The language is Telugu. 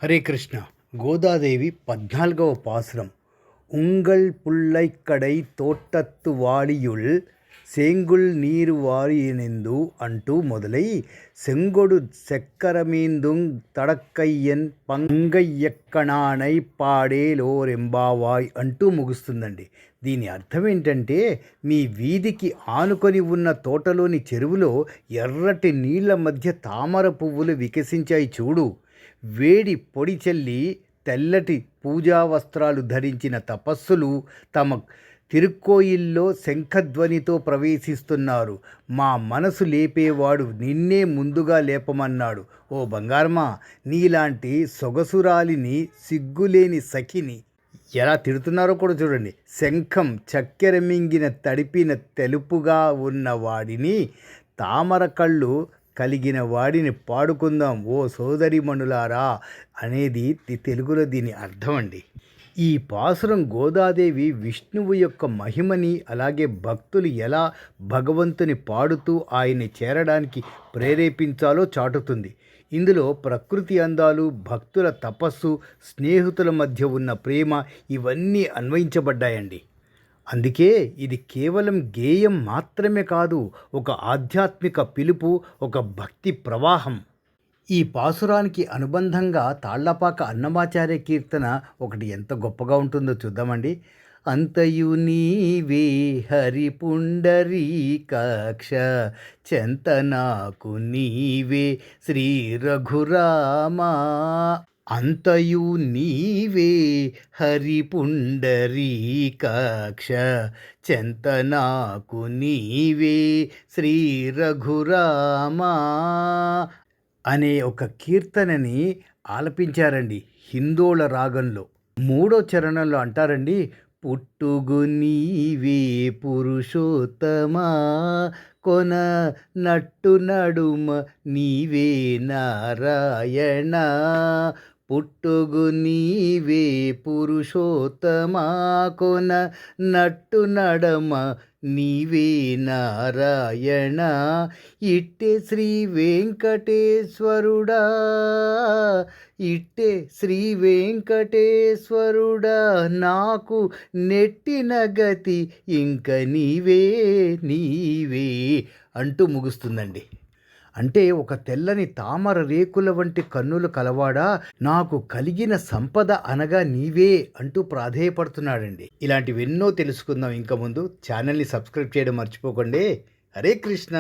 హరే కృష్ణ. గోదాదేవి 14వ పాసురం. ఉంగళ్ పుల్లైక్కడై తోట్టత్తు వాడియుల్ సేంగుల్ నీరు వారినెందు అంటూ మొదలై సెంగొడు సెక్కరమీందుంగ్ తడక్కయ్యన్ పంగయ్యక్కణానై పాడేలోరెంబావాయ్ అంటూ ముగుస్తుందండి. దీని అర్థం ఏంటంటే, మీ వీధికి ఆనుకొని ఉన్న తోటలోని చెరువులో ఎర్రటి నీళ్ల మధ్య తామర పువ్వులు వికసించాయి చూడు. వేడి పొడి చల్లి తెల్లటి పూజా వస్త్రాలు ధరించిన తపస్సులు తమ తిరుక్కోయిల్లో శంఖధ్వనితో ప్రవేశిస్తున్నారు. మా మనసు లేపేవాడు నిన్నే ముందుగా లేపమన్నాడు. ఓ బంగారమా, నీలాంటి సొగసురాలిని, సిగ్గులేని సఖిని ఎలా తిడుతున్నారో కూడా చూడండి. శంఖం చక్కెర మింగిన తడిపిన తెలుపుగా ఉన్న వాడిని, తామర కళ్ళు కలిగిన వాడిని పాడుకుందాం ఓ సోదరిమణులారా అనేది తెలుగులో దీని అర్థం అండి. ఈ పాసురం గోదాదేవి విష్ణువు యొక్క మహిమని, అలాగే భక్తులు ఎలా భగవంతుని పాడుతూ ఆయన్ని చేరడానికి ప్రేరేపించాలో చాటుతుంది. ఇందులో ప్రకృతి అందాలు, భక్తుల తపస్సు, స్నేహితుల మధ్య ఉన్న ప్రేమ ఇవన్నీ అన్వయించబడ్డాయండి. అందుకే ఇది కేవలం గేయం మాత్రమే కాదు, ఒక ఆధ్యాత్మిక పిలుపు, ఒక భక్తి ప్రవాహం. ఈ పాసురానికి అనుబంధంగా తాళ్లపాక అన్నమాచార్య కీర్తన ఒకటి ఎంత గొప్పగా ఉంటుందో చూద్దామండి. అంతయు నీవే హరి పుండరీకాక్ష చెంతనాకు నీవే శ్రీ రఘురామా. అంతయు నీవే హరి పుండరీకాక్ష చెంతనాకు నీవే శ్రీ రఘురామా అనే ఒక కీర్తనని ఆలపించారండి హిందోళ రాగంలో. 3వ చరణంలో అంటారండి, పుట్టుగు నీవే పురుషోత్తమా కొన నట్టు నడుమ నీవే నారాయణ. పుట్టుగు నీవే పురుషోత్తమా కొన నట్టు నడమ నీవే నారాయణ. ఇట్టే శ్రీ వెంకటేశ్వరుడా, ఇట్టే శ్రీ వెంకటేశ్వరుడా నాకు నెట్టిన గతి ఇంక నీవే నీవే అంటూ ముగుస్తుందండి. అంటే ఒక తెల్లని తామర రేకుల వంటి కన్నులు కలవాడా, నాకు కలిగిన సంపద అనగా నీవే అంటూ ప్రాధేయపడుతున్నాడండి. ఇలాంటివెన్నో తెలుసుకుందాం ఇంకా ముందు. ఛానల్ని సబ్స్క్రైబ్ చేయడం మర్చిపోకండి. హరే కృష్ణ.